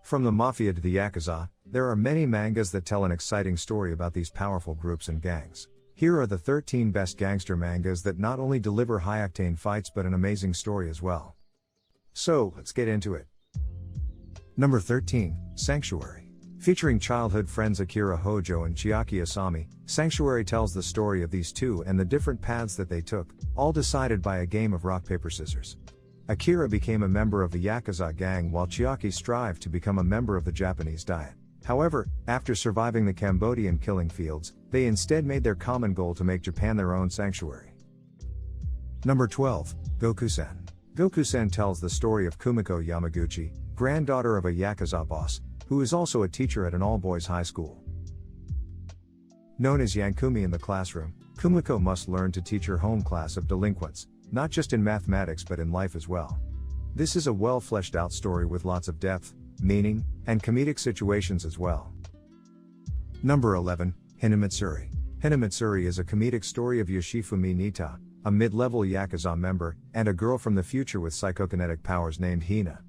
From the mafia to the yakuza, there are many mangas that tell an exciting story about these powerful groups and gangs. Here are the 13 best gangster mangas that not only deliver high-octane fights but an amazing story as well. So, let's get into it. Number 13, Sanctuary. Featuring childhood friends Akira Hojo and Chiaki Asami, Sanctuary tells the story of these two and the different paths that they took, all decided by a game of rock paper scissors. Akira became a member of the yakuza gang while Chiaki strived to become a member of the Japanese Diet. However, after surviving the Cambodian killing fields, they instead made their common goal to make Japan their own sanctuary. Number 12, Goku-sen. Goku-sen tells the story of Kumiko Yamaguchi, granddaughter of a yakuza boss, who is also a teacher at an all-boys high school. Known as Yankumi in the classroom, Kumiko must learn to teach her home class of delinquents, not just in mathematics but in life as well. This is a well-fleshed-out story with lots of depth, meaning, and comedic situations as well. Number 11, Hinamatsuri. Hinamatsuri is a comedic story of Yoshifumi Nita, a mid-level yakuza member, and a girl from the future with psychokinetic powers named Hina.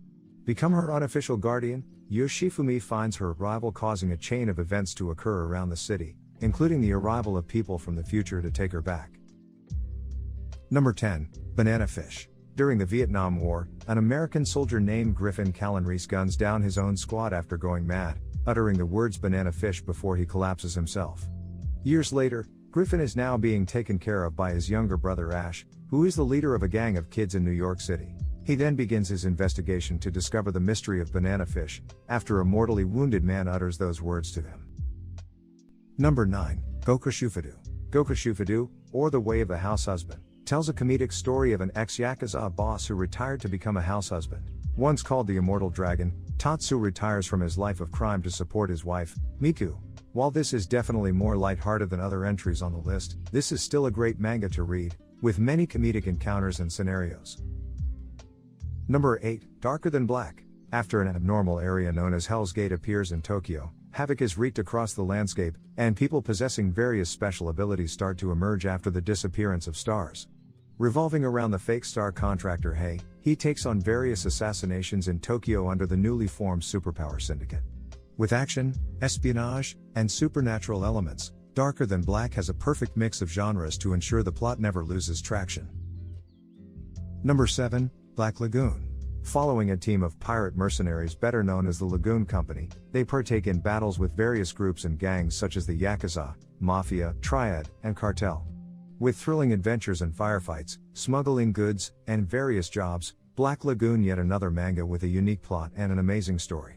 Become her unofficial guardian, Yoshifumi finds her rival causing a chain of events to occur around the city, including the arrival of people from the future to take her back. Number 10, Banana Fish. During the Vietnam War, an American soldier named Griffin Callan Reese guns down his own squad after going mad, uttering the words banana fish before he collapses himself. Years later, Griffin is now being taken care of by his younger brother Ash, who is the leader of a gang of kids in New York City. He then begins his investigation to discover the mystery of banana fish, after a mortally wounded man utters those words to him. Number 9, Gokushufudo. Gokushufudo, or The Way of the House Husband, tells a comedic story of an ex-yakuza boss who retired to become a house husband. Once called the Immortal Dragon, Tatsu retires from his life of crime to support his wife, Miku. While this is definitely more lighthearted than other entries on the list, this is still a great manga to read, with many comedic encounters and scenarios. Number 8, Darker Than Black. After an abnormal area known as Hell's Gate appears in Tokyo, havoc is wreaked across the landscape, and people possessing various special abilities start to emerge after the disappearance of stars. Revolving around the fake star contractor Hei, he takes on various assassinations in Tokyo under the newly formed superpower syndicate. With action, espionage, and supernatural elements, Darker Than Black has a perfect mix of genres to ensure the plot never loses traction. Number 7, Black Lagoon. Following a team of pirate mercenaries better known as the Lagoon Company, they partake in battles with various groups and gangs such as the Yakuza, Mafia, Triad, and Cartel. With thrilling adventures and firefights, smuggling goods, and various jobs, Black Lagoon yet another manga with a unique plot and an amazing story.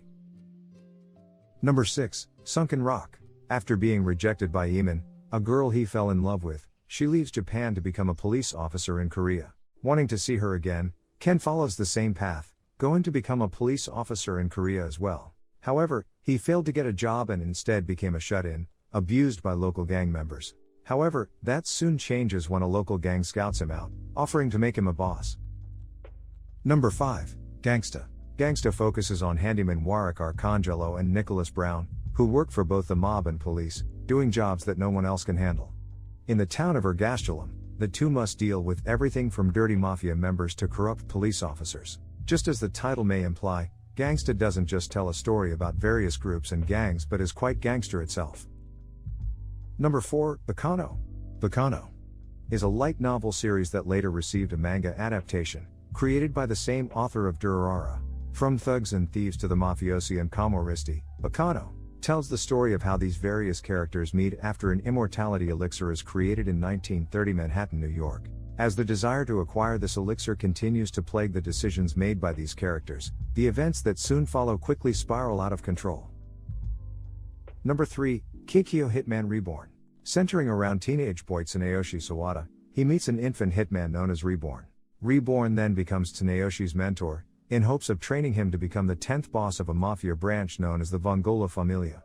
Number 6, Sunken Rock. After being rejected by Eamon, a girl he fell in love with, she leaves Japan to become a police officer in Korea. Wanting to see her again, Ken follows the same path, going to become a police officer in Korea as well. However, he failed to get a job and instead became a shut-in, abused by local gang members. However, that soon changes when a local gang scouts him out, offering to make him a boss. Number 5, Gangsta. Gangsta focuses on handyman Warwick Arcangelo and Nicholas Brown, who work for both the mob and police, doing jobs that no one else can handle. In the town of Ergastulum, the two must deal with everything from dirty mafia members to corrupt police officers. Just as the title may imply, Gangsta doesn't just tell a story about various groups and gangs but is quite gangster itself. Number 4, Baccano. Baccano is a light novel series that later received a manga adaptation, created by the same author of Durarara. From thugs and thieves to the mafiosi and camorristi, Baccano tells the story of how these various characters meet after an immortality elixir is created in 1930 Manhattan, New York. As the desire to acquire this elixir continues to plague the decisions made by these characters, the events that soon follow quickly spiral out of control. Number 3, Kikyo Hitman Reborn. Centering around teenage boy Tsunayoshi Sawada, he meets an infant hitman known as Reborn. Reborn then becomes Tsunayoshi's mentor, in hopes of training him to become the 10th boss of a mafia branch known as the Vongola Familia.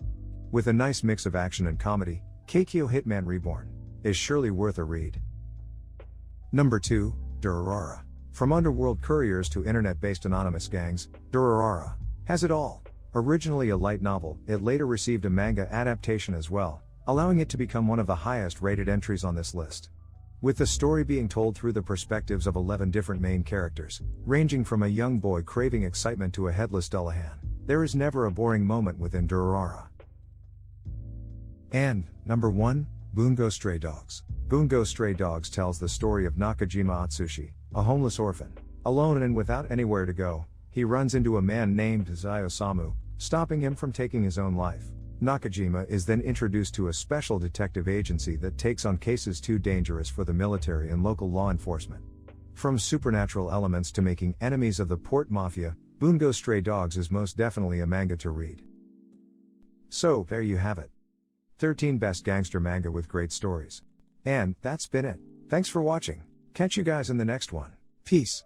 With a nice mix of action and comedy, Kikyo Hitman Reborn is surely worth a read. Number 2, Durarara. From underworld couriers to internet-based anonymous gangs, Durarara has it all. Originally a light novel, it later received a manga adaptation as well, allowing it to become one of the highest rated entries on this list. With the story being told through the perspectives of 11 different main characters, ranging from a young boy craving excitement to a headless Dullahan, There is never a boring moment within Durarara. And, number 1, Bungo Stray Dogs. Bungo Stray Dogs tells the story of Nakajima Atsushi, a homeless orphan. Alone and without anywhere to go, he runs into a man named Zayo-samu, stopping him from taking his own life. Nakajima is then introduced to a special detective agency that takes on cases too dangerous for the military and local law enforcement. From supernatural elements to making enemies of the port mafia, Bungo Stray Dogs is most definitely a manga to read. So, there you have it. 13 best gangster manga with great stories. And, that's been it. Thanks for watching. Catch you guys in the next one. Peace.